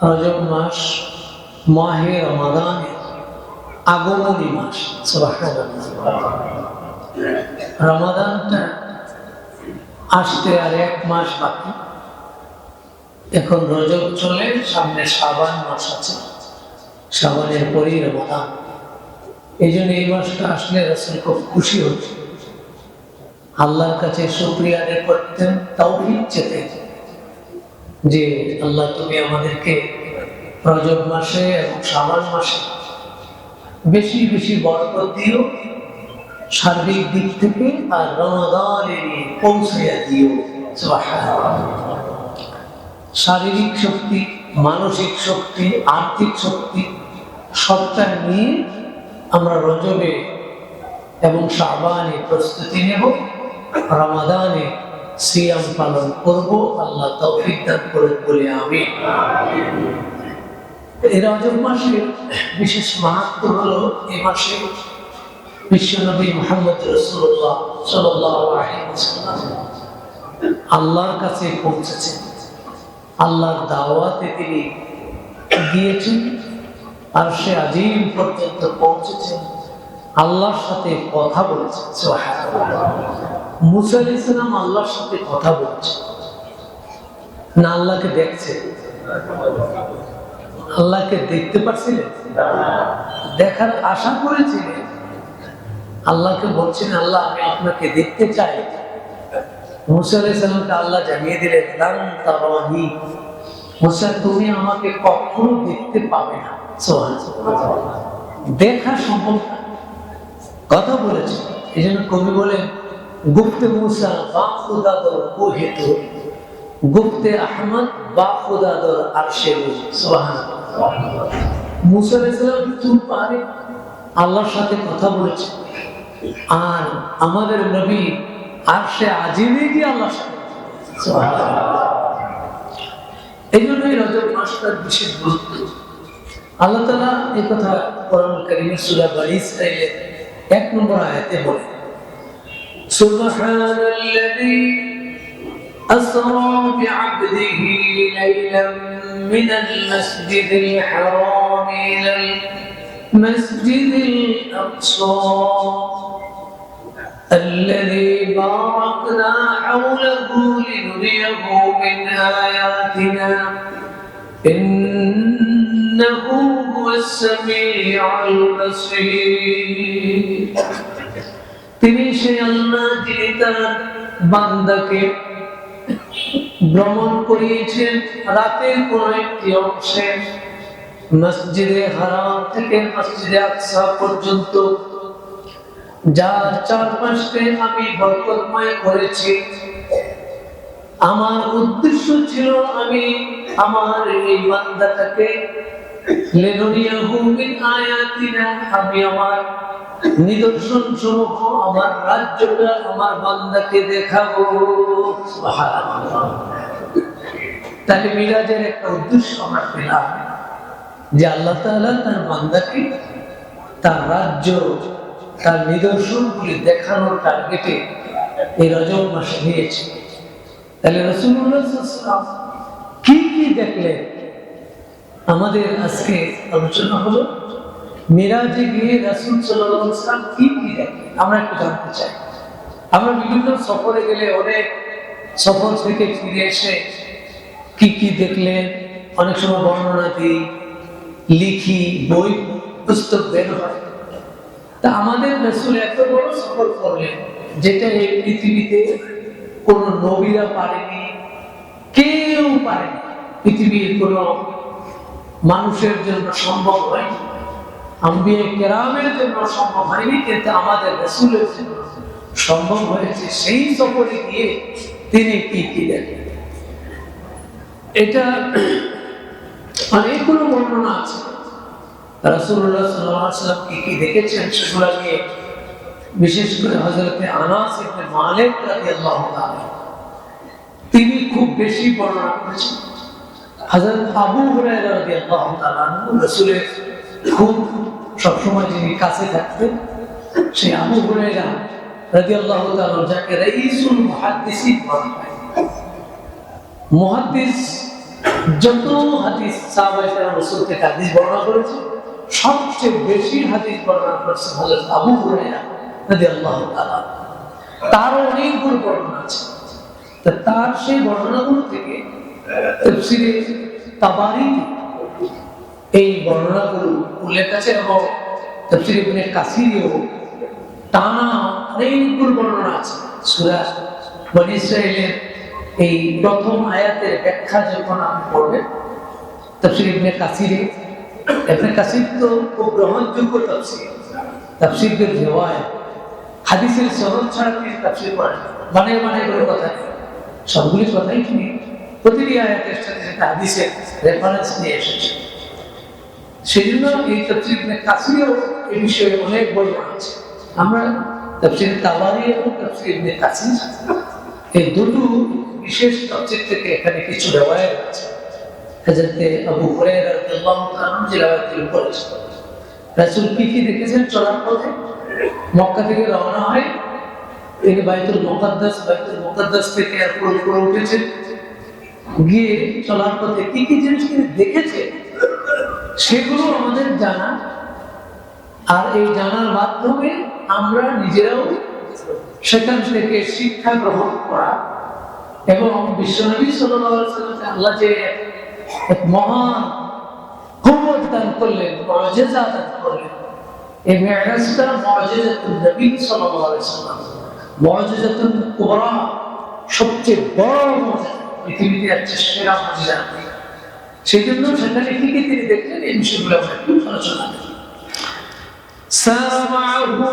রজব মাস মাহে রমাদানের আগমনী মাস। সুবহানাল্লাহ। রমাদানটা আসতে আর 1 মাস বাকি। এখন রজব চলে, সামনে শাবান মাস আছে, শাবানের পরেই রমাদান। এই জন্য এই মাসটা আসলে রাসূল খুব খুশি হচ্ছে, আল্লাহর কাছে শুকরিয়া আদায় করতেন, তাওফিক চেতেন যে আল্লাহ তুমি আমাদেরকে রজব মাসে এবং শাবান মাসে বেশি বেশি বরকত দিও, সার্বিক দিক থেকে, আর রমাদানে পৌঁছাইয়া দিও। সুবহানাল্লাহ। শারীরিক শক্তি, মানসিক শক্তি, আর্থিক শক্তি সবটা নিয়ে আমরা রজবে এবং শাবানে প্রস্তুতি নেব, রমাদানে সিয়াম পালন করব। আল্লাহ তৌফিক দান করেন বলে আমিন। এই রজব মাসের বিশেষ মাহাত্ম্য হলো, এই মাসে বিশ্বনবী মুহাম্মদ রাসূলুল্লাহ সাল্লাল্লাহু আলাইহি ওয়াসাল্লাম আল্লাহর কাছে পৌঁছেছেন, আল্লাহর দাওয়াতে তিনি গিয়েছেন, আরশে আজিম পর্যন্ত পৌঁছেছেন, আল্লাহর সাথে কথা বলেছেন। সুবহানাল্লাহ। মুসা আলাইহিস সালাম আল্লাহর সাথে কথা বলেছেন না, আল্লাহকে দেখছেন? আল্লাহকে দেখতে পারছিলেন? দেখার আশা করেছিলেন। আল্লাহকে বলছেন, আল্লাহ আমি আপনাকে দেখতে চাই। মুসা আলাইহিস সালামকে আল্লাহ জানিয়ে দিলেন, লান তারানি, মুসা তুমি আমাকে কখনো দেখতে পাবে না। সুবহানাল্লাহ। দেখা সম্ভব না, কথা বলেছে। এই জন্য কবি বলেন, গুপ্তে মুসা বা খুদাদর কোহেত, গুপ্তে আহমদ বা খুদাদর আরশে। সুবহানাল্লাহ। মুসা আলাইহিস সালাম চুপ পারে আল্লাহর সাথে কথা বলেছে, আর আমাদের নবী আরশে আজিমে গিয়ে আল্লাহর সাথে। সুবহানাল্লাহ। এই জন্যই রজব মাসটার বিশেষ গুরুত্ব। আল্লাহ তাআলা এই কথা কোরআন কারীমের সূরা বনী ইসরাঈলের 1 নম্বর আয়াতে বলেন, সুবহানাল্লাযী আসরা বি'আবদিহি লাইলাম মিনাল মাসজিদিল হারাম ইলাল মাসজিদিল আকসা الذي باركنا حوله لنريه من آياتنا إنه هو السميع البصير। তিনি সেই আল্লাহ যিনি তার বান্দাকে ভ্রমণ করিয়েছেন রাতের কোন একটি অংশে, মসজিদে হারাম থেকে মসজিদে আকসা পর্যন্ত, যার চারপাশে আমি বরকতময় করেছি। আমার উদ্দেশ্য ছিল আমি আমার এই বান্দাটাকে লিনুরিয়াহু মিন আয়াতিনা, আমি আমার নিদর্শন সমূহ, আমার রাজ্যটা আমার বান্দাকে দেখাবো। সুবহানাল্লাহ। তাহলে মিরাজের একটা উদ্দেশ্য আমরা পেলাম, যে আল্লাহ তাআলা তার বান্দাকে তার রাজ্য, তার নিদর্শনগুলি দেখানোর টার্গেটে এই রজব মাসে নিয়েছে। তাহলে রাসূলুল্লাহ সাল্লাল্লাহু আলাইহি ওয়াসাল্লাম কি কি দেখলেন, আমাদের আজকে আলোচনা হলো মিরাজে গিয়ে রাসূল সাল্লাল্লাহু আলাইহি ওয়াসাল্লাম কি কি দেখলেন আমরা একটু জানতে চাই। আমরা বিভিন্ন সফরে গেলে, অনেক সফর থেকে ফিরে এসে কি কি দেখলেন অনেক সময় বর্ণনা দিই, লিখি, বই পুস্তক বের হয়। তা আমাদের রাসূল এত বড় সফর করলেন, যেটা এই পৃথিবীতে কোন নবীরা পারেনি, কেউ পারেনি, পৃথিবীর কোন মানুষের জন্য সম্ভব হয়নি, আম্বিয়া কেরামের জন্য সম্ভব হয়নি, কিন্তু আমাদের রাসূলের জন্য সম্ভব হয়েছে। সেই সফরে গিয়ে তিনি কি কি দেখেন, এটা অনেকগুলো বর্ণনা আছে। রাসূলুল্লাহ সাল্লাল্লাহু আলাইহি ওয়াসাল্লাম কি কি দেখেছেন সেগুলো নিয়ে বিশেষ করে হযরত আনাস ইবনে মালিক রাদিয়াল্লাহু তাআলা তিনি খুব বেশি বর্ণনা করেছেন। হযরত আবু হুরায়রা রাদিয়াল্লাহু তাআলা রাসূলের খুব সবসময় যিনি কাছে থাকতেন, সেই আবু হুরায়রা রাদিয়াল্লাহু তাআলা, যাকে রাইসুল মুহাদ্দিসিন বলা হয়, মুহাদ্দিস যত হাদিস সাহাবায়ে কেরাম রাসূল থেকে হাদিস বর্ণনা করেছে, সবচেয়ে বেশি হাদিস বর্ণনা করেছে হযরত আবু হুরায়রা রাদিয়াল্লাহু তাআলা। তারও অনেকগুলো বর্ণনা আছে। তার সেই বর্ণনাগুলো থেকে তাফসীরে তাবারি এই বর্ণনাগুলো উল্লেখ আছে, এবং তাফসীর ইবনে কাসিরেও টানা অনেকগুলো বর্ণনা আছে। সূরা বনী ইসরাঈলের এই প্রথম আয়াতের ব্যাখ্যা যখন আপনি পড়বেন তাফসীর ইবনে কাসিরে, ইবনে কাসির তো খুব গ্রহণযোগ্য তাফসীর, তাফসীরের রিওয়ায়াত, হাদিসের সনদ ছাড়া তিনি তাফসীর করেন, মানে কোনো কথা নেই, সবগুলি কথাই তিনি প্রতিটি আয়াতের সাথে সাথে হাদিসের রেফারেন্স নিয়ে এসেছে। সেই জন্য এই তাফসীর ইবনে কাসিরেও এই বিষয়ে অনেক বর্ণনা আছে। আমরা তাফসীর তাবারি এবং তাফসীর ইবনে কাসির এই দুটো বিশেষ তাফসীর থেকে এখানে কিছু রিওয়ায়াত আছে। হযরত আবু হুরায়রা রাদিয়াল্লাহু তাআলা যে রিওয়ায়াতগুলো করেছেন, রাসূল কি দেখেছেন চলার পথে? মক্কা থেকে রওনা হয়, তিনি বাইতুল মুকাদ্দাস থেকে এয়ারপোর্ট করে উঠেছেন, গিয়ে চলার পথে কি জিনিস তিনি দেখেছে সেগুলো আমাদের জানা, আর এই জানার মাধ্যমে আমরা নিজেরাও সেখান থেকে শিক্ষা গ্রহণ করা, এবং বিশ্বনবী সাল্লাল্লাহু আলাইহি ওয়াসাল্লামকে আল্লাহ যে এক মহান কুওয়াত দান করলেন, মুআজিজা দান করলেন, এই মিরাজটা মুআজিজাতুন নবী সাল্লাল্লাহু আলাইহি ওয়াসাল্লাম, মুআজিজাতুন কুবরা, সবচেয়ে বড় মুআজিজা, পৃথিবীতে আছে সেরা মুআজিজা। সেই জন্য সেখানে কি তিনি দেখলেন এই বিষয়গুলো আমরা একটু আলোচনা করি। সারা মাআহু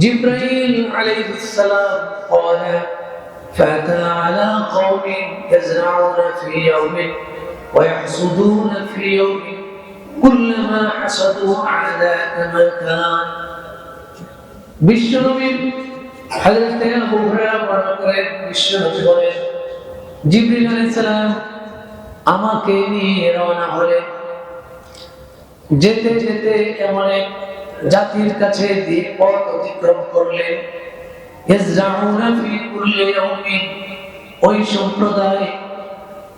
জিবরাইল আলাইহিস সালাম قال فأتى على قوم يزرعون في يوم ويحصدون في يوم كلما حصدوا على مكان। বিশ্বনবী হযরত আবু হুরায়রা বর্ণনা করেন, বিশ্বনবী বলেন জিবরিল আলাইহিস সালাম আমাকে নিয়ে রওনা হলেন, যেতে যেতে এমন এক জাতির কাছে দিয়ে পথ অতিক্রম করলেন। ইয়াজরাউনা ফি কুল্লি ইয়াউমিন, ওই সম্প্রদায়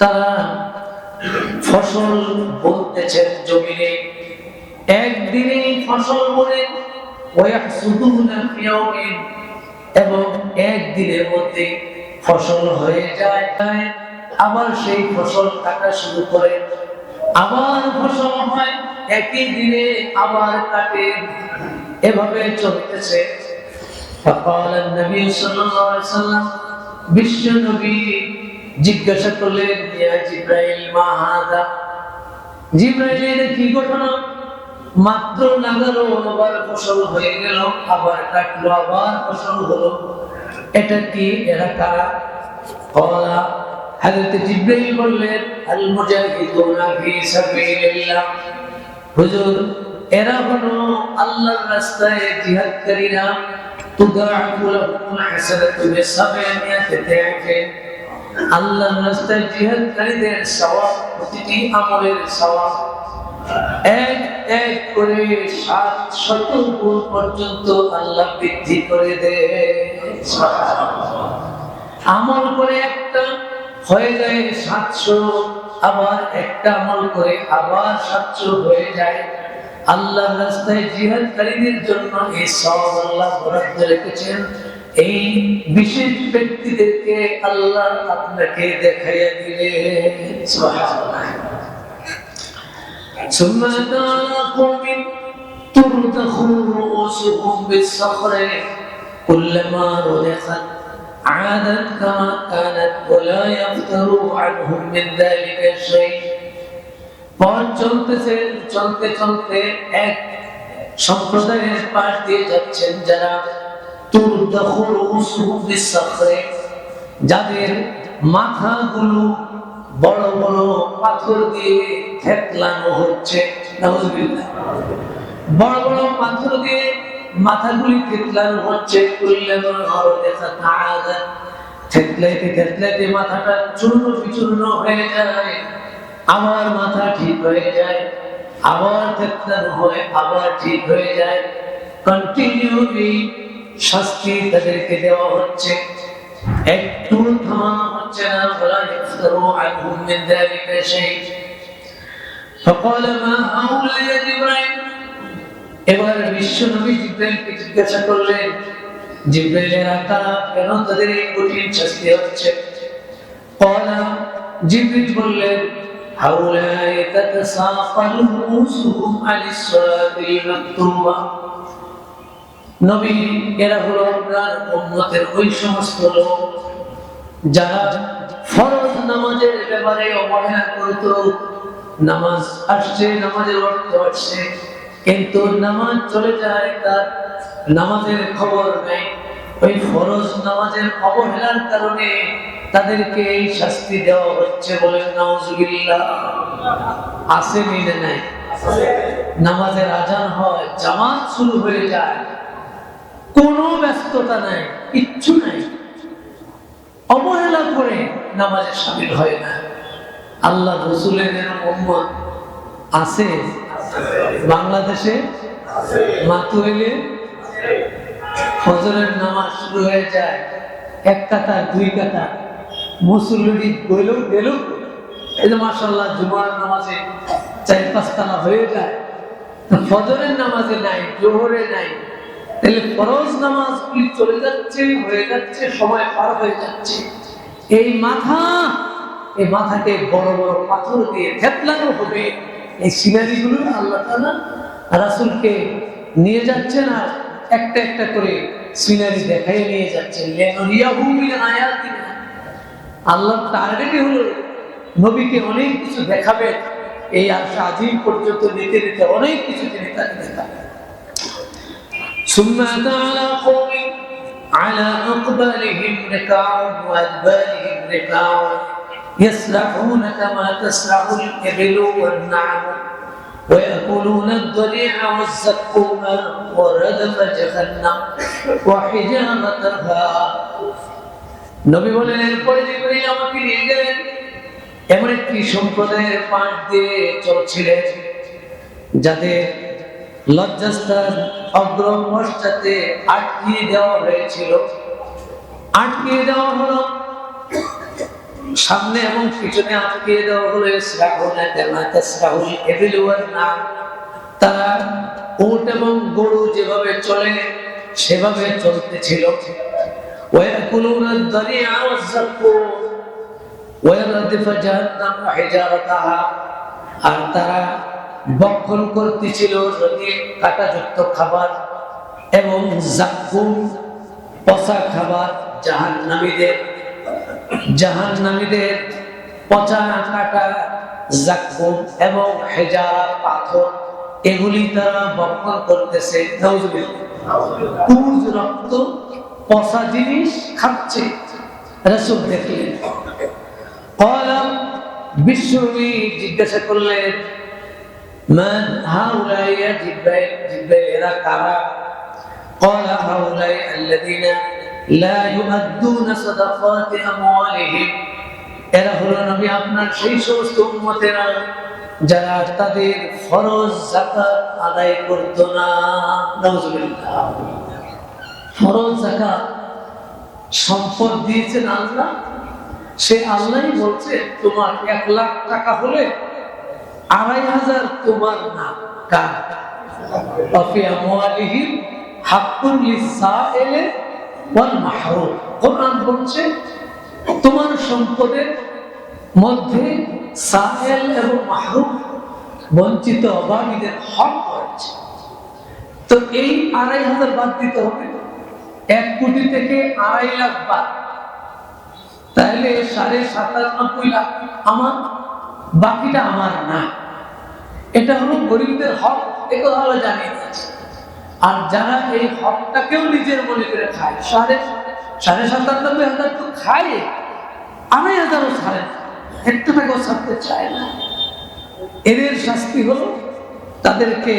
তারা ফসল বুনতেছেন জমিনে, একদিনে ফসল বুনে, ওয়াহসুদুনা ফি ইয়াউমিন, এবং একদিনের মধ্যে ফসল হয়ে যায়, আবার সেই ফসল কাটা শুরু করে, আবার ফসল হয়, একই দিনে আবার কাটে, এভাবে চলতেছে। فقال النبي صلى الله عليه وسلم, বিশ্ব নবী জিজ্ঞাসা করলেন, ইয়া জিবরাইল মা হাযা, জিবরাইল কি ঘটনা? মাত্র লাগালো, আবার ফসল হয়ে গেল, আবার কাটলো, আবার ফসল হলো, এটা কি? এরা কারা? قال, হযরত জিবরাইল বললেন, আল মুজাহিদুনা ফি সাবিলিল্লাহ, হুজুর এরা হলো আল্লাহর রাস্তায় জিহাদকারীরা। তুদাআফু লাহুমুল হাসানাতু বিসাবঈমিয়াতি দিআফিন, আল্লাহর রাস্তায় জিহাদকারীদের সওয়াব, প্রতিটি আমলের সওয়াব এক এক করে 700 গুণ পর্যন্ত আল্লাহ বৃদ্ধি করে দেন। সুবহানাল্লাহ। আমল করে একটা হয়ে যায় 700, আবার একটা আমল করে আবার 700 হয়ে যায়। আল্লাহর রাস্তায় জিহাদকারীদের জন্য এই সওয়াব আল্লাহ বরাদ্দ রেখেছেন। এই বিশেষ ব্যক্তিদেরকে আল্লাহ আপনাকে দেখাইয়া দিলেন। সুবহানাল্লাহ। ثم على قوم ترتخ رؤوسهم بالصخر كلما رضخت عادت كما كانت ولا يفتر عنهم من ذلك شيء। পথ চলতে চলতে এক সম্প্রদায়ের পাশ দিয়ে যাচ্ছেন যারা তুরদাখ রউসুহুম বিসসখরে, যাদের মাথাগুলো বড় বড় পাথর দিয়ে থেতলানো হচ্ছে। নাউযুবিল্লাহ। বড় বড় পাথর দিয়ে মাথাগুলি থেতলানো হচ্ছে। কুল্লামা আরাদাত আযাত, থেতলাইতে থেতলাইতে মাথাটা চূর্ণ বিচূর্ণ হয়ে যায়, আবার মাথা ঠিক হয়ে যায়, আবার থেতলানো হয়, আবার ঠিক হয়ে যায়। কন্টিনিউলি শাস্তি তাদেরকে দেওয়া হচ্ছে, একটু থামা হচ্ছে না। فاستكثروا عنهم من ذلك شيء فقال ما هؤلاء يا جبرائيل এবার বিশ্বনবী জিবরাইলকে জিজ্ঞাসা করলেন জিবরাইলের কারা কেন তাদের এই কঠিন শাস্তি হচ্ছে قال জিবরিল বললেন هؤلاء تتساقل رؤوسهم عن الصلاة المكتوبة নবী এরা হলো আপনার উম্মতের ওই সমস্ত লোক যারা ফরজ নামাজের ব্যাপারে অবহেলা করত নামাজ আসছে নামাজের অর্থ আসছে কিন্তু নামাজ চলে যায় তার নামাজের খবর নেই ওই ফরজ নামাজের অবহেলার কারণে তাদেরকে এই শাস্তি দেওয়া হচ্ছে বলে নাউজুবিল্লাহ আসেনি না নাই নামাজের আজান হয় জামাত শুরু হয়ে যায় কোনো ব্যস্ততা নাই কিচ্ছু নাই অবহেলা করে নামাজে শামিল হয় না আল্লাহ রাসূলের উম্মত আছে বাংলাদেশে মাতু হইলে ফজরের নামাজ শুরু হয়ে যায় এক কাতা দুই কাতা মুসল্লি গেল এই যে মাশাআল্লাহ জুমার নামাজে 4-5 তালা হয়ে যায় ফজরের নামাজে নাই জোহরে নাই তাহলে ফরজ নামাজগুলি চলে যাচ্ছে হয়ে যাচ্ছে সময় পার হয়ে যাচ্ছে এই মাথাকে বড় বড় পাথর দিয়ে থেতলানো হবে এই সিনারিগুলো আল্লাহ তাআলা রাসূলকে নিয়ে যাচ্ছেন আর একটা একটা করে সিনারি দেখাই নিয়ে যাচ্ছেন লিনুরিয়াহু মিন আয়াতিনা আল্লাহর টার্গেটই হলো নবীকে অনেক কিছু দেখাবেন এই আরশ আজিম পর্যন্ত নিতে নিতে অনেক কিছু তিনি তাকে দেখাবেন ثم أتى على قوم على أقبالهم ركاع وأدبارهم ركاع يسرحون كما تسرح الإبل والنعم ويأكلون الضليع والزقوم وردف جهنم وحجامتها নবী বলেন এরপরে জিবরাইল আমাকে নিয়ে গেলেন এমন একটি সম্প্রদায়ের পাশ দিয়ে চলছিলেন যাদের লজ্জাস্থান অগ্র পশ্চাতে আটকিয়ে দেওয়া হয়েছিল আটকিয়ে দেওয়া হলো সামনে এবং পিছনে আটকিয়ে দেওয়া হলো তারা উট এবং গরু যেভাবে চলে সেভাবে চলতেছিল ويأكلون الضريع والزقوم ويردف جهنم وحجارتها আর তারা ভক্ষণ করতেছিল নদীর কাঁটাযুক্ত খাবার এবং জাক্কুম পচা খাবার জাহান্নামীদের পচা কাঁটা জাক্কুম এবং হেজারা পাথর এগুলি তারা ভক্ষণ করতেছে পুজ রক্ত পচা জিনিস খাচ্ছে রাসূল দেখলেন কলাম বিশ্বনবী জিজ্ঞাসা করলেন মান হাউলাই ইয়া জিবরাইল জিবরাইল এরা কারা قال هؤلاء الذين لا يؤدون صدقات اموالهم এরা হলো নবী আপনার সেই সমস্ত উম্মতেরা যারা তাদের ফরজ যাকাত আদায় করত না নাউজুবিল্লাহ ফরজ যাকাত সম্পদ দিয়েছেন আল্লাহ সে আল্লাহই বলছে তোমার 1 লাখ টাকা হলে 2500 তোমার না কার অফি আমওয়ালিহিম হাক্কুন লিসাইল ওয়াল মাহরুম কোরআন বলছে তোমার সম্পদের মধ্যে সাইল এবং মাহরুম বঞ্চিত অভাবীদের হক রয়েছে তো এই 2500 বাদ দিতে হবে 1 কোটি থেকে 2.5 লাখ বাদ তাহলে 97.5 লাখ আমার বাকিটা আমার না এটা হলো গরিবদের হক এটা হলো জানিয়ে দিয়েছে আর যারা এই হকটাকেও নিজের মনে করে খায় 97,500 তো খায় 2.5 ছাড়ে একটা টাকাও ছাড়তে চায় না এদের শাস্তি হলো তাদেরকে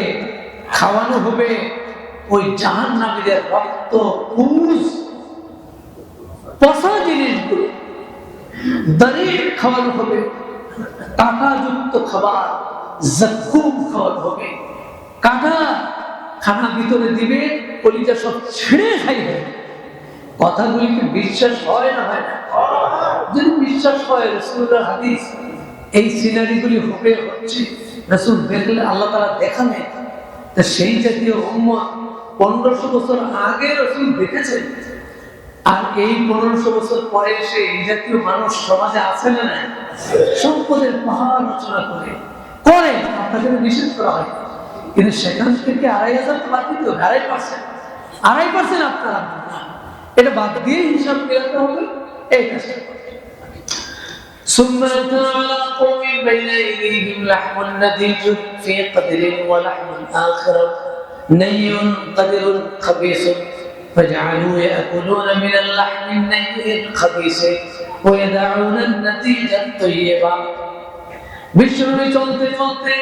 খাওয়ানো হবে ওই জাহান্নামীদের রক্ত পুজ পচা জিনিসগুলো দাঁড়িয়ে খাওয়ানো হবে কাঁটাযুক্ত খাবার জাক্কুম খাওয়ানো হবে কাঁটা খানা ভিতরে দিবে কলিজা সব ছিঁড়ে খাইবে কথাগুলি কি বিশ্বাস হয় না হয় না? যদি বিশ্বাস হয় রাসূলের হাদিস, এই সিনারিগুলি হচ্ছে রাসূল দেখলে আল্লাহ তাআলা দেখানে, তা সেই জাতীয় উম্মত 1500 বছর আগে রাসূল দেখেছেন, আর এই 1500 বছর পরে এসে এই জাতীয় মানুষ সমাজে আছে না নাই? সম্পদের পাহাড় রচনা করে আপনাদের নিষেধ করা হয়, কিন্তু সেখান থেকে 2500 তো বাদ দিতে হবে, 2.5% আপনারা এটা বাদ দিয়ে হিসাব মেলাতে হবে। এই কাজটা ثم أتى على قوم بين أيديهم لحم نضيج في قدر ولحم آخر ني قدر خبيث فجعلوا يأكلون من اللحم الني الخبيث ويدعون النتيج الطيب। বিশ্বনবী চলতে চলতে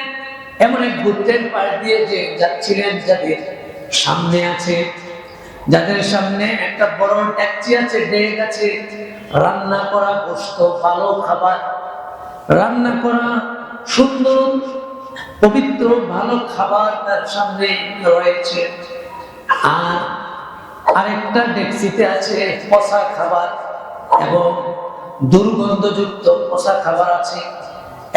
এমন এক গোত্রের পাশ দিয়ে যে যাচ্ছিলেন, যাদের সামনে একটা বড় ডেকচি আছে, ডেক আছে, রান্না করা গোশত, ভালো খাবার, রান্না করা সুন্দর পবিত্র ভালো খাবার তার সামনে রয়েছে, আর আরেকটা ডেকচিতে আছে পচা খাবার এবং দুর্গন্ধযুক্ত পচা খাবার আছে।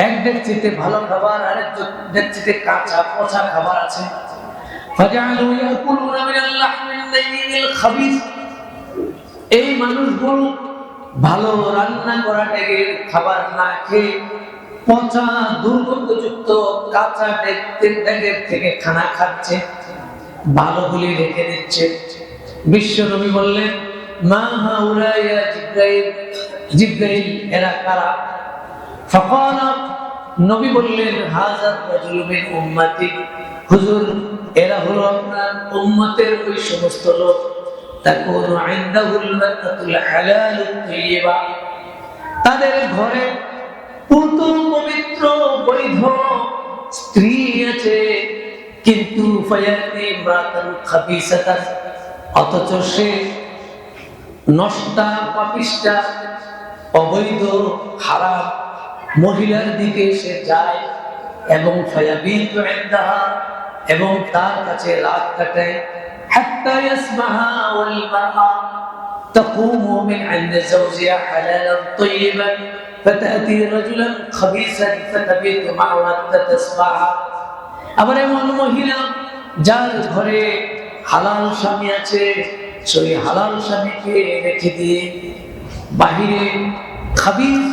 এক ডেকচিতে ভালো খাবার, আরেক ডেকচিতে কাঁচা পচা খাবার আছে। فجعلوا يأكلون من اللحم الني الخبيث। এই মানুষগুলো ভালো রান্না করা ডেকের খাবার না খেয়ে পচা দুর্গন্ধযুক্ত কাঁচা ডেকের থেকে খানা খাচ্ছে, ভালোগুলি রেখে দিচ্ছে। বিশ্বনবী বললেন, মা হাউলা ইয়া জিব্রাইল, জিব্রাইল এরা কারা? ফাকাল, নবী বললেন, হাযা রাজুলু মিন উম্মতি, হুজুর এরা হলো আপনার উম্মতের ওই সমস্ত লোক, তাকুনু ইনদাহুল মাতাতুল হালালুত তাইয়্যিবা, তাদের ঘরে পুত পবিত্র বৈধ স্ত্রী আছে, কিন্তু ফায়াতি ইমরাতান খাবিসাতান, অথচ সে নষ্টা পাপিষ্টা অবৈধ হারাম মহিলার দিকে সে যায় এবং ফায়াবিতু ইনদাহা, এবং তার কাছে রাত কাটায়। হাত্তা ইয়াসমাহা ওয়াল মারআ তাকুমু মিন ইনদি যাওজিহা হালালান তাইয়্যিবান ফাতাতি রাজুলান খাবিসান ফাতাবিতু মা'আহু হাত্তা তাসমাহা। আবার এমন মহিলা যার ঘরে হালাল স্বামী আছে, সেই হালাল স্বামীকে রেখে দিয়ে বাহিরে খাবিস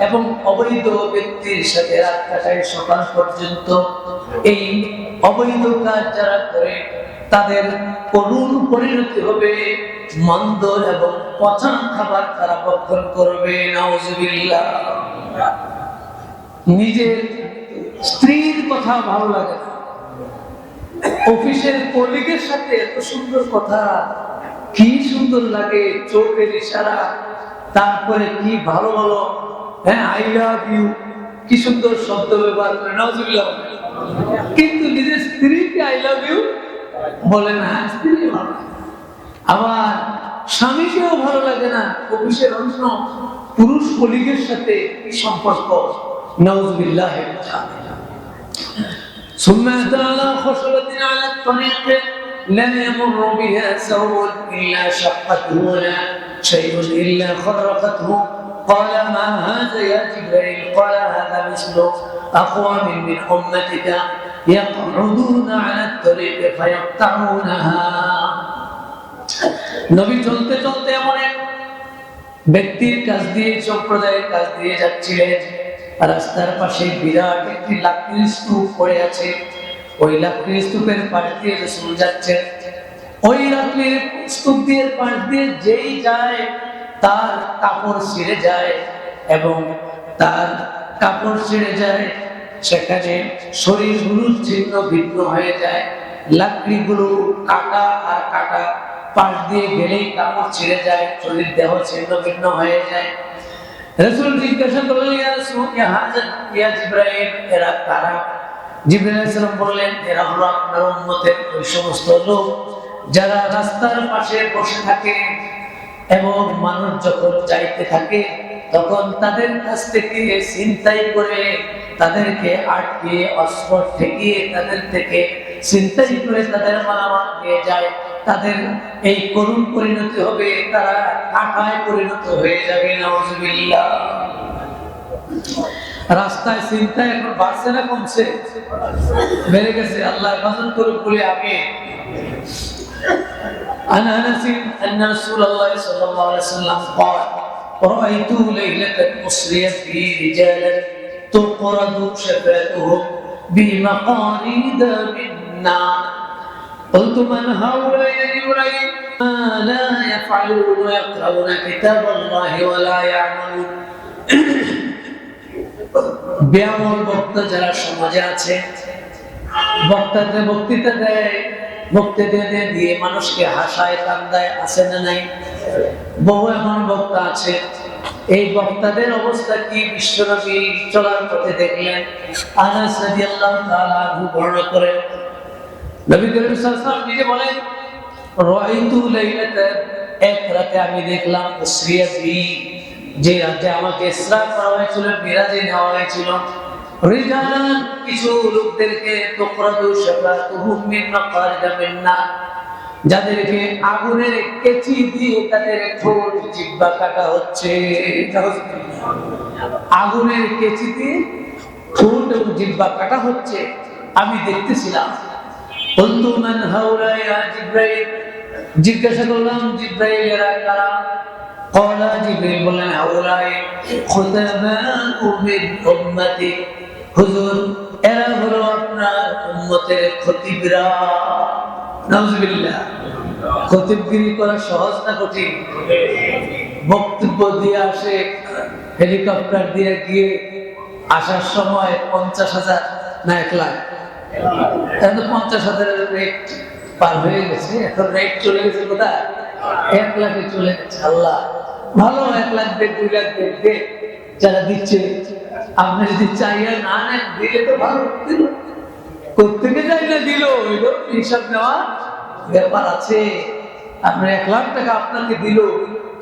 এবং অবৈধ ব্যক্তির সাথে রাত কাটায় সকাল পর্যন্ত। এই অবৈধ কাজ যারা করে তাদের করুণ পরিণতি হবে, মন্দ এবং পচা খাবার তারা ভক্ষণ করবে। নাউজুবিল্লাহ। নিজের স্ত্রীর কথা ভালো লাগে না, অফিসের কলিগের সাথে এত সুন্দর কথা, কি সুন্দর লাগে, চোখের ইশারা, তারপরে কি ভালো ভালো, হ্যাঁ আই লাভ ইউ, কি সুন্দর শব্দ ব্যবহার করে, নাউজুবিল্লাহ। কিন্তু নিজের স্ত্রীকে আই লাভ ইউ বলে না, স্ত্রী ভালো। আবার স্বামীকেও ভালো লাগে না, অফিসের অন্য পুরুষ কলিগের সাথে কি সম্পর্ক, নাউজুবিল্লাহ। ثم أتى على خشبة على الطريق لا يمر بها سوء إلا شقته ولا شيء إلا خرقته. قال ما هذا يا جبريل؟ قال هذا مثل أقوام من أمتك يقعدون على الطريق فيقطعونها. নবী চলতে চলতে এমন এক ব্যক্তির কাছ দিয়ে, সম্প্রদায়ের কাছ দিয়ে যাচ্ছিলেন। রাস্তার পাশে বিরাট একটি লাকড়ির স্তূপ পড়ে আছে, ওই লাকড়ির স্তূপের পাশ দিয়ে রাসূল যাচ্ছেন। ওই লাকড়ির স্তূপ দিয়ে পাশ দিয়ে যেই যায় তার কাপড় ছিঁড়ে যায়, এবং তার কাপড় ছিঁড়ে যায়, সেখানে শরীরগুলো ছিন্ন ভিন্ন হয়ে যায়। লাকড়িগুলো কাটা আর কাটা, পাশ দিয়ে গেলেই কাপড় ছিঁড়ে যায়, শরীর দেহ ছিন্ন ভিন্ন হয়ে যায়। রাসূল জিজ্ঞাসা করলেন, ইয়া রাসূল, ইয়া জিবরাইল, এরা কারা? জিবরাইল আলাইহিস সালাম বললেন, এরা হলো আপনার উম্মতের ওই সমস্ত লোক যারা রাস্তার পাশে বসে থাকে এবং মানুষ যখন যাইতে থাকে তখন তাদের কাছ থেকে ছিনতাই করে, তাদেরকে আটকে অস্ত্র ঠেকিয়ে তাদের থেকে ছিনতাই করে তাদের মালামাল নিয়ে যায়, তাদের এই করুণ পরিণতি হবে, তারা কাঁটায় পরিণত হয়ে যাবে। নাউজুবিল্লাহ। রাস্তায় চিন্তা এখন বাড়ছে না কমছে? বেড়ে গেছে। আল্লাহ হেফাজত করুক বলে আমি عن أنس أن رسول الله صلى الله عليه وسلم قال رأيت ليلة أسريت بي رجالا تقرض شفاتهم بمقاريد من نار قلت من هؤلاء يا جبريل ما لا يفعلون ويقرؤون كتاب الله ولا يعملون বেয়ামল বক্তা যারা সমাজে আছে, বক্তাদের বক্তৃতা দেয়, বক্তৃতা দিয়ে মানুষকে হাসায় কান্দায়, আছে না নাই? বহু এমন বক্তা আছে। এই বক্তাদের অবস্থা কি বিশ্বনবী চলার পথে দেখলেন। আনাস রাদিয়াল্লাহু তাআলা আনহু বর্ণনা করেন, নবী করিম সাল্লাল্লাহু আলাইহি ওয়াসাল্লাম নিজে বলেন, রাআইতু লাইলাতান, এক রাতে আমি দেখলাম, উসরিয়া বি, যে রাতে আমাকে ইসরা করা হয়েছিল, মিরাজে নেওয়া হয়েছিল, রিজালান, কিছু লোকদেরকে, তুকরাদু শাফাতুহুম মিন মাকারিদ মিন নার, যাদেরকে আগুনের কেচি দিয়ে তাদের ঠোঁট জিহ্বা কাটা হচ্ছে। আগুনের কেচি দিয়ে ঠোঁট এবং জিহ্বা কাটা হচ্ছে, আমি দেখতেছিলাম। বলতু মান হাউলা ইয়া জিবরাইল, জিজ্ঞাসা করলাম, জিবরাইল এরা কারা? ক্বালা, জিবরাইল বললেন, হাউলাই খুতাবাউ মিন উম্মতি, হুজুর এরা হলো আপনার উম্মতের খতিবরা। নাউজুবিল্লাহ। খতিবগিরি করা সহজ না কঠিন? বক্তব্য দিয়ে আসে, হেলিকপ্টার দিয়ে গিয়ে আসার সময় 50,000 না 1 লাখ, এখন 50,000-এর রেট পার হয়ে গেছে। এখন রেট চলে গেছে কোথায়? 1 লাখে চলে গেছে। আল্লাহ ভালো, 1 লাখ দেখ, 2 লাখ দেখ, যারা দিচ্ছে। আপনি যদি চাইয়া না নেন, দিলে তো ভালো, দিল কোথেকে যাই না দিল, হিসাব নেওয়া ব্যাপার আছে। আপনার 1 লাখ টাকা আপনাকে দিল,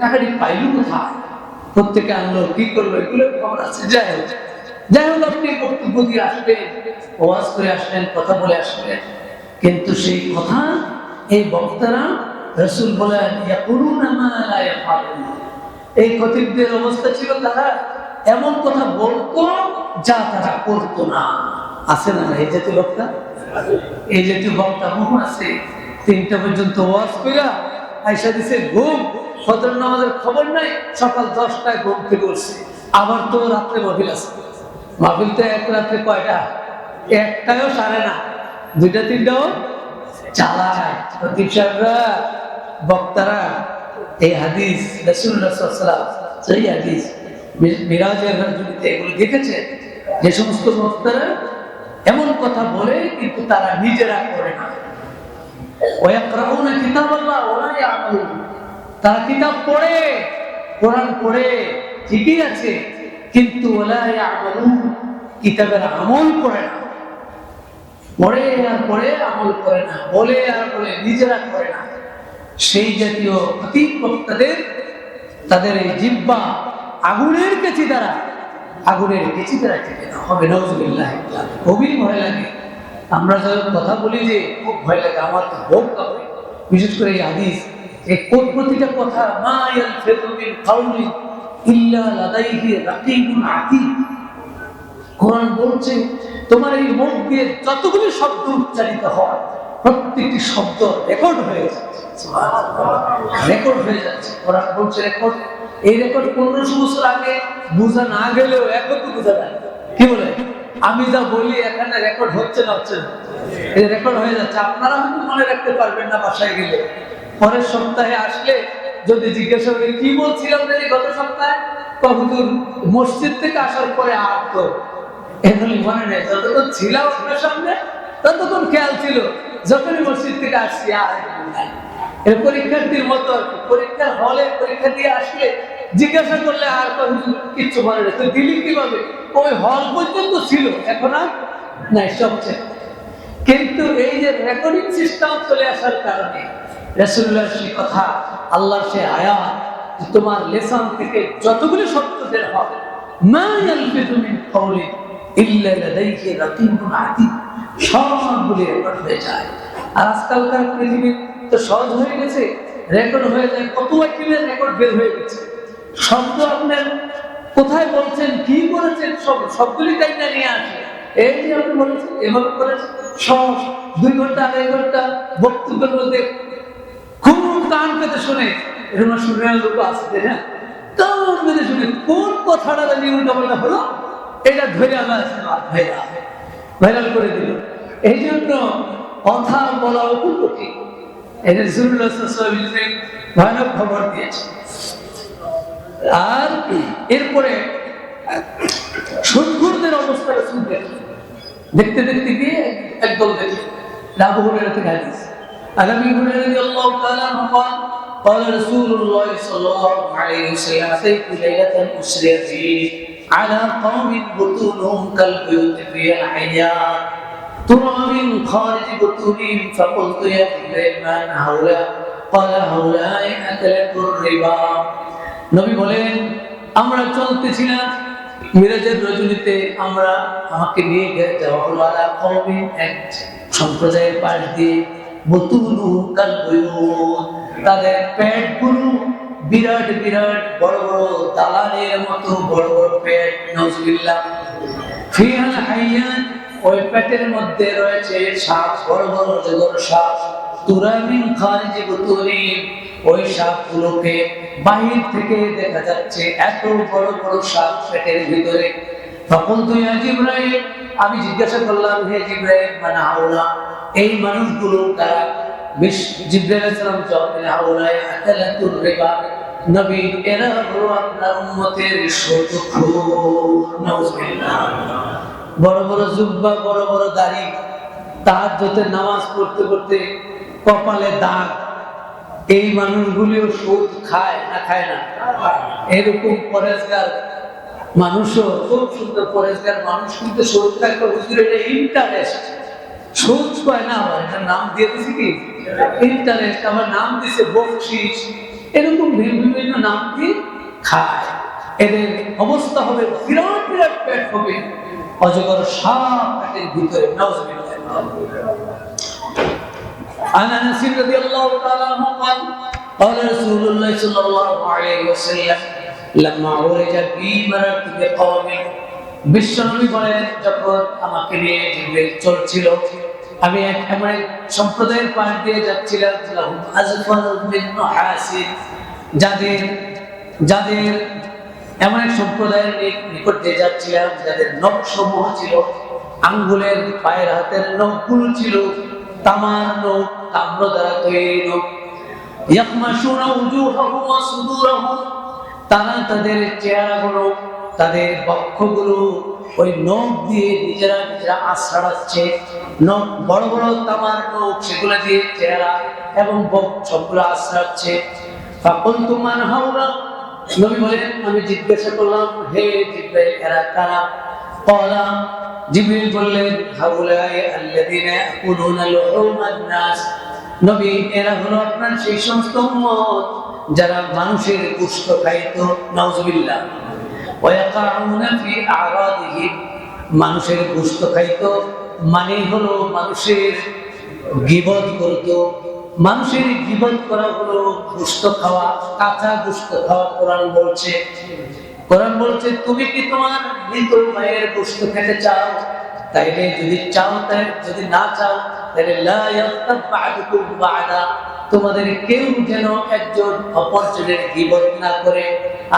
টাকাটি পাইল কোথায়, কোথেকে আনলো, কি করলো, এগুলো খবর আছে। যাই হোক, আপনি বক্তব্য দিয়ে আসবেন, ওয়াজ করে আসবেন, কথা বলে আসবেন, কিন্তু সেই কথা এই বক্তারা, রাসূল বলেন, ইয়াকুলুনা মা লা ইয়াফালুন, এই খতিবদের অবস্থা ছিল তারা এমন কথা বলতো যা তারা করতো না। আছে না এই জাতীয় বক্তা? এই জাতীয় বক্তা বহু আছে। 3টা পর্যন্ত ওয়াজ কইরা আয়েশা দিছে ঘুম, ফজর নামাজের খবর নাই, সকাল 10টায় ঘুম থেকে উঠছে। আবার তো রাত্রে মাহফিল আছে, মাহফিল তো এক রাত্রে কয়টা? একটাও সারে না, 2টা 3টাও চালায়। খতিব সাহেবরা, বক্তারা এই হাদিস রাসূলুল্লাহ সাল্লাল্লাহু আলাইহি ওয়াসাল্লাম সেই হাদিস মিরাজের রাজনীতিতে এগুলো দেখেছে, যে সমস্ত বক্তারা এমন কথা বলে কিন্তু তারা নিজেরা করে না। ওয়ায়াকরাউনা কিতাবাল্লাহ ওয়া লা ইয়ামালুন, তারা কিতাব পড়ে, কোরআন পড়ে, ঠিকই আছে, কিন্তু ওয়া লা ইয়ামালুন, কিতাবের আমল করে না। পড়ে আর পড়ে, আমল করে না, বলে আর বলে, নিজেরা করে না। সেই জাতীয় খতিব বক্তাদের, তাদের এই জিহ্বা আগুনের কেচি দ্বারা, কেটে না হবে। নাউজুবিল্লাহ। খুবই ভয় লাগে। আমরা যখন কথা বলি যে খুব ভয় লাগে, আমার তো ভোগ কাঁপে। বিশেষ করে এই হাদিস, এই প্রতিটা কথা, মা ইয়ালফিযু মিন কাওলিন ইল্লা লাদাইহি রাকীবুন আতীদ। কোরআন বলছে, তোমার এই মুখ দিয়ে যতগুলো শব্দ উচ্চারিত হয়, প্রত্যেকটি শব্দ রেকর্ড হয়ে যাচ্ছে। রেকর্ড হয়ে যাচ্ছে। কোরআন বলছে রেকর্ড। এই রেকর্ড 1500 বছর আগে বোঝা না গেলেও এখন তো বোঝা যায়। কি বলে, আমি যা বলি এখানে রেকর্ড হচ্ছে না, এই রেকর্ড হয়ে যাচ্ছে। আপনারা হয়তো মনে রাখতে পারবেন না বাসায় গেলে, পরের সপ্তাহে আসলে যদি জিজ্ঞাসা করি কি বলছিলাম গত সপ্তাহে, হুজুর মসজিদ থেকে আসার পরে আর তো এগুলি মনে নেই। যতক্ষণ ছিলাম আপনার সামনে ততক্ষণ খেয়াল ছিল, যখনই মসজিদ থেকে আসছি আর পরীক্ষার্থীর মতো। পরীক্ষার হলে পরীক্ষা দিয়ে আসলে জিজ্ঞাসা করলে আর কিচ্ছু মনে নেই। তো দিলি কিভাবে? ওই হল পর্যন্ত ছিল, এখন আর নাই, সবচেয়ে। কিন্তু এই যে রেকর্ডিং সিস্টেম চলে আসার কারণে রাসূলুল্লাহর সেই কথা, আল্লাহর সেই আয়াত, তোমার লেসান থেকে যতগুলো শব্দ বের হবে, মা ইয়ালফিযু মিন কাওলিন ইল্লা লাদাইহি রাকীবুন আতীদ, সবগুলো রেকর্ড হয়ে যায়। আর আজকালকার পৃথিবীর তো সহজ হয়ে গেছে, রেকর্ড হয়ে যায়, কত আইটেমের রেকর্ড বের হয়ে গেছে। শব্দ আপনার কোথায় বলছেন, কি করেছেন, সবগুলি তাই না নিয়ে আসে। এই যে আপনি বলেছেন, এভাবে করেছেন, সব 2 ঘন্টা 2.5 ঘন্টা বক্তব্যের মধ্যে খুব কান পেতে শুনে, এরকম শুনে লোক আসছে, হ্যাঁ, কান পেতে শুনে কোন কথাটা নিয়ে উল্টাপাল্টা হলো, এটা ধরে আবার ভাইরাল করে দিল। এই জন্য কথা বলা খুব কঠিন। এটা রাসূলুল্লাহ সাল্লাল্লাহু আলাইহি ওয়াসাল্লাম ভয়ানক খবর দিয়েছে। আর এরপরে সুদখোরদের অবস্থা শুনতে দেখতে দেখতে গিয়ে একদল দেখে আবু হুরায়রা থেকে হাদিস। আর আবু হুরায়রা রাদিয়াল্লাহু তাআলা আনহু قال قال رسول الله صلى الله عليه وسلم أتيت ليلة أسري بي على قوم بطونهم كالبيوت في الحياة ترى من خارج بطونهم فقلت يا جبريل من هؤلاء قال هؤلاء أكلة الربا। নবী বলেন, আমরা চলতেছিলাম মিরাজের রজনীতে, আমাকে নিয়ে যাওয়া হলো আলা কওমিন, এক সম্প্রদায়ের পাশ দিয়ে, বুতুনু কাল বুয়ুত, তাদের পেটগুলো বিরাট বিরাট বড় বড় দালানের মতো বড় বড় পেট, নাউজুবিল্লাহ। ফিহাল হাইয়ান, ওই পেটের মধ্যে রয়েছে সাপ, বড় বড় জগর সাপ। তুরামিন খারিজি বুতুনিহিম, ওই সাপগুলোকে বাহির থেকে দেখা যাচ্ছে, এত বড় বড় সাপ পেটের ভিতরে। ফাকুলতু ইয়া জিবরাইল, আমি জিজ্ঞাসা করলাম, হে জিবরাইল, মান হাউলা, এই মানুষগুলো কারা? জিবরাইল আলাইহিস সালাম জবাব দিলেন, হাউলা আকালাতুর রিবা, নবী এরা হলো আপনার উম্মতের সুদখোর। নাউজুবিল্লাহ। বড় বড় জুব্বা, বড় বড় দাড়ি, তাহাজ্জুদে নামাজ পড়তে পড়তে কপালে দাগ, এই মানুষগুলিও সুদ খায় না খায় না? এরকম পরেজগার মানুষও, খুব সুন্দর পরেজগার মানুষ, কিন্তু সুদ খায়। হুজুর এটা ইন্টারেস্ট, সুদ পায় না, আবার এটা নাম দিয়ে দিচ্ছে কি ইন্টারেস্ট, আবার নাম দিছে বকশিস, এরকম বিভিন্ন নাম দিয়ে খায়। এদের অবস্থা হবে বিরাট বিরাট পেট হবে, অজগর সাপ পেটের ভিতরে। নাউজুবিল্লাহ। عن انس رضي الله تعالى عنه قال قال رسول الله صلى الله عليه وسلم لما عرج بي مررت بقوم, বিশ্বনবী বলেন, যখন আমাকে নিয়ে জিবরিল চলছিল, আমি এমন এক সম্প্রদায়ের পাশ দিয়ে যাচ্ছিলাম, যাদের এমন এক সম্প্রদায়ের নিকট দিয়ে যাচ্ছিলাম, যাদের নখসমূহ ছিল, আঙ্গুলের পায়ের হাতের নখগুলো ছিল তামার নখ, তাম্র দ্বারা তৈরি নখ। ইয়াকমাশুনা উজুহাহুম ওয়া সুদুরাহুম, তারা তাদের চেহারাগুলো, তাদের বক্ষগুলো ওই নখ দিয়ে নিজেরা নিজেরা আশ্রাচ্ছে। নখ বড় বড় তামার নখ, সেগুলো দিয়ে চেহারা এবং বক্ষ সবগুলো আশ্রাচ্ছে। ফাকুলতু মান হাউলা, নবী বলেন, আমি জিজ্ঞাসা করলাম, হে জিবরাইল, এরা কারা? ক্বালা, জিবরিল বললেন, হাউলাই আল্লাযীনা ইয়াকুলুনা লুহুমান নাস, নবী এরা হলো আপনার সেই সমস্ত উম্মত যারা মানুষের গোশত খাইতো। নাউজুবিল্লাহ। ওয়া ইয়াকাউনা ফি আরাদিহিম, মানুষের গোশত খাইতো মানে হলো মানুষের গীবত করতো। মানুষের গীবত করা হলো গোশত খাওয়া, কাঁচা গোশত খাওয়া। কোরআন বলছে তুমি কি তোমার মৃত ভাইয়ের গোশত খেতে চাও? তাইলে যদি চাও, তাই যদি না চাও, তাহলে লা ইয়াগতাব বা'দুকুম বা'দা, তোমাদের কেউ যেন একজন অপরজনের গীবত না করে।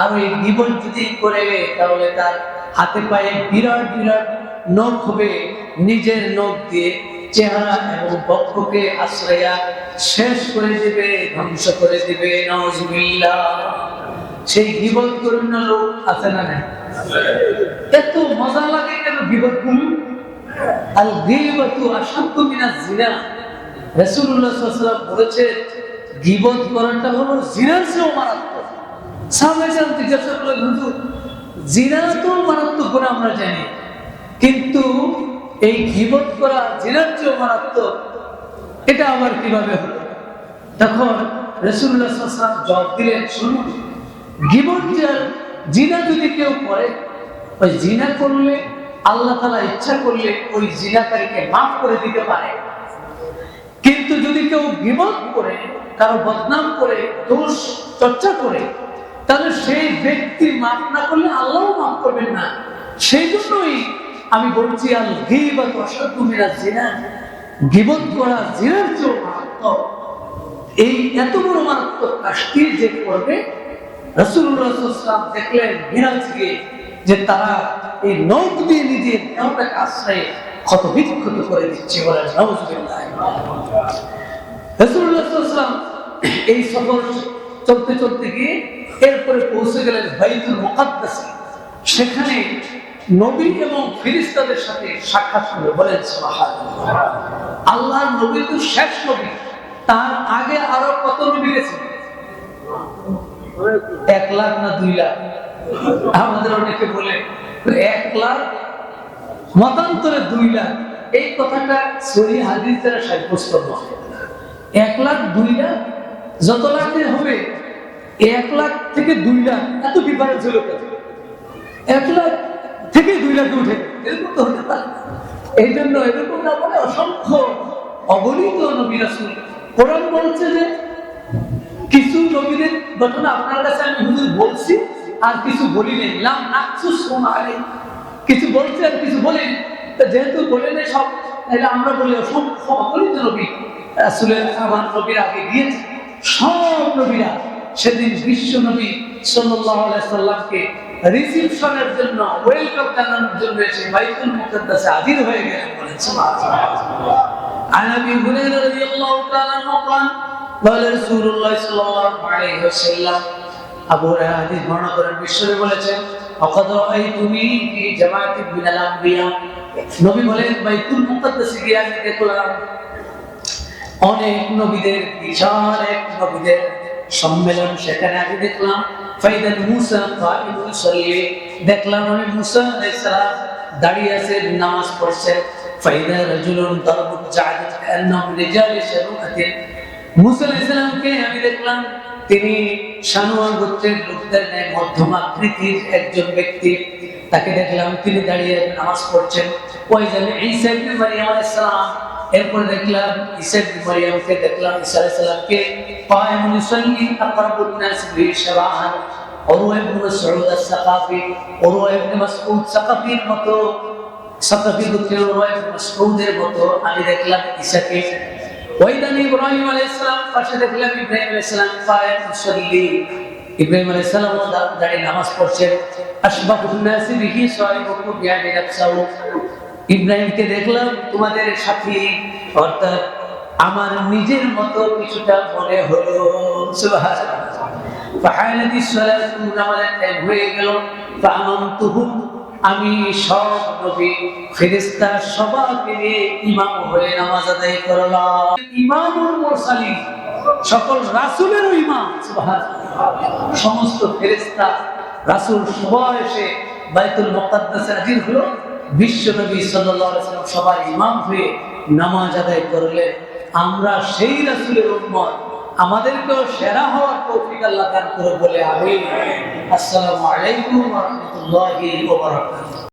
আর এই গীবত যদি করে, তাহলে তার হাতে পায়ে বিরাট বিরাট নখ হবে, নিজের নখ দিয়ে চেহারা এবং বক্ষকে আশ্রয়া শেষ করে দিবে, ধ্বংস করে দিবে। নাউজুবিল্লাহ। সেই গীবত করুন না লোক আছে না নাই? এত মজা লাগে কেন গীবত গুলো? আল গীবাতু আশাদ্দু মিনাজ জিনা, রাসূলুল্লাহ সাল্লাল্লাহু আলাইহি ওয়াসাল্লাম বলেছেন, গীবত করাটা হলো জিনার চেয়েও মারাত্মক। সাহাবায়ে জিজ্ঞাসা করলেন, হুজুর জিনা তো মারাত্মক গুনাহ আমরা জানি, কিন্তু এই গীবত করা জিনার চেয়েও মারাত্মক, এটা আবার কিভাবে হলো? তখন রাসূলুল্লাহ সাল্লাল্লাহু আলাইহি ওয়াসাল্লাম জবাব দিলেন, শুনুন, গীবত জিনা যদি কেউ করে, ওই জিনা করলে আল্লাহ তাআলা ইচ্ছা করলে ওই জিনাকারীকে মাফ করে দিতে পারে। কিন্তু যদি কেউ গীবত করে, কারো বদনাম করে, দোষ চর্চা করে, তাহলে সেই ব্যক্তি মাফ না করলে আল্লাহও মাফ করবেন না। সেই জন্যই আমি বলছি, আল গীবাতু আশাদ্দু মিনাজ জিনা, গীবত করা জিনার চেয়েও মারাত্মক। এই এত বড় মারাত্মক কাজটি যে করবে, রাসূলুল্লাহ সাল্লাল্লাহু আলাইহি ওয়াসাল্লাম দেখলেন মিরাজ গিয়ে যে তারা এই নখ দিয়ে নিজের দেহটাকে আশ্রয়ে ক্ষত বিক্ষত করে দিচ্ছে, বলে নাউযুবিল্লাহ। রাসূলুল্লাহ সাল্লাল্লাহু আলাইহি ওয়াসাল্লাম এই সফর চলতে চলতে গিয়ে এরপরে পৌঁছে গেলেন বাইতুল মুকাদ্দাসে। সেখানে নবী এবং ফেরেশতাদের সাথে সাক্ষাৎ করে, বলেন সুবহানাল্লাহ। আল্লাহর নবী তো শেষ নবী, তার আগে আরো কত নবী গেছেন? 1 লাখ না 2 লাখ? আমাদের অনেকে বলে 1 লাখ, মতান্তরে 2 লাখ। এই কথাটা সহিহ হাদিস দ্বারা সাব্যস্ত নয়। 1 লাখ 2 লাখ যত লাখে হবে, 1 লাখ থেকে 2 লাখ এত ডিফারেন্স হলো কেন? 1 লাখ থেকে 2 লাখে উঠে এরকম তো হতে পারে। এই জন্য এরকম না বলে অসংখ্য অগণিত নবী রাসূল। কোরআন বলছে যে কিছু নবীদের ঘটনা আপনার কাছে আমি হুজুর বলছি আর কিছু বলি নাই, লাম নাকসুসহুম আলাইহি, কিছু বলছে আর কিছু বলিনি। তো যেহেতু বলে নেই সব, তাহলে আমরা বলি অসংখ্য অগণিত নবী রাসূলের আমার নবীর আগে গিয়েছে। সব নবীরা সেদিন বিশ্ব নবী সাল্লাল্লাহু আলাইহি সাল্লামকে রিসিপশনের জন্য, ওয়েলকাম জানানোর জন্য এসে বাইতুল মুকাদ্দাসে হাজির হয়ে গেলেন, বলেন সুবহানাল্লাহ। عن ابي هريره رضي الله تعالى عنه قال قال رسول الله صلى الله عليه وسلم, আবু হুরায়রা হাদিস বর্ণনা করেন, বিশ্বনবী বলেছেন, وقد رايتني في جماعه من الانبياء, নবী বলেন বাইতুল মুকাদ্দাসে গিয়ে আমি দেখলাম অনেক নবীদের, বিশাল এক নবীদের সম্মেলন। সেখানে আমি দেখলাম ফাইদান মুসা কাইমুন ইউসাল্লি, দেখলাম আমি মুসা আলাইহিস সালাম দাঁড়িয়ে আছেন, নামাজ পড়ছেন। ফাইদা রাজুলুন দারবুত জাআদ কান্নাহু রিজালি শারুআতিন, মুসা আলাইহিস সালামকে আমি দেখলাম তিনি শানুয়া গোত্রের লোকদের ন্যায় মধ্যম আকৃতির একজন ব্যক্তি, তাকে দেখলাম তিনি দাঁড়িয়ে নামাজ পড়ছেন। ওয়াইজাল ঈসা ইবনে মারইয়াম আলাইহিস সালাম, এরপর দেখলাম ঈসা ইবনে মারইয়ামকে, দেখলাম ঈসা আলাইহিস সালামকে কায়েমুন ইউসাল্লি আকরাবুন নাস বিহি শারাআন, উরওয়া ইবনে মাসউদ আস-সাকাফি, উরওয়া ইবনে মাসউদ সাকাফির মতো, সাকাফি গোত্রের উরওয়া ইবনে মাসউদের মতো আমি দেখলাম ঈসাকে। ওয়াইদান ইব্রাহিম আলাইহিস সালাম, পাশে দেখলাম ইব্রাহিম আলাইহিস সালাম কায়েম ইউসাল্লি, ইব্রাহিম আলাইহিস সালাম দাঁড়িয়ে নামাজ পড়ছেন। আশবাহুন নাস বিহি সাহিবুকুম বিআদি নাফসাহু, ইব্রাহিমকে দেখলাম তোমাদের সাথী, অর্থাৎ আমার নিজের মতো কিছুটা মনে হলো। সুবহানাল্লাহ। ফাহালাতিস সালাতু, নামাজের টাইম হয়ে গেল। ফাআমানতুহুম, আমি সব নবী ফেরেশতা সবাইকে নিয়ে ইমাম হয়ে নামাজ আদায় করলাম। ইমামুল মুরসালিন, সকল রাসূলেরও ইমাম। সুবহানাল্লাহ। সমস্ত ফেরেশতা রাসূল সবাই এসে বাইতুল মুকাদ্দাসে হাজির হলো। বিশ্ব নবী সাল্লাল্লাহু আলাইহি ওয়াসাল্লাম সবার ইমাম হয়ে নামাজ আদায় করলেন। আমরা সেই রাসূলের উম্মত, আমাদেরকেও সেরা হওয়ার তৌফিক আল্লাহ দান করে বলে আমিন। আসসালামু আলাইকুম ওয়া রাহমাতুল্লাহি ওয়া বারাকাতুহু।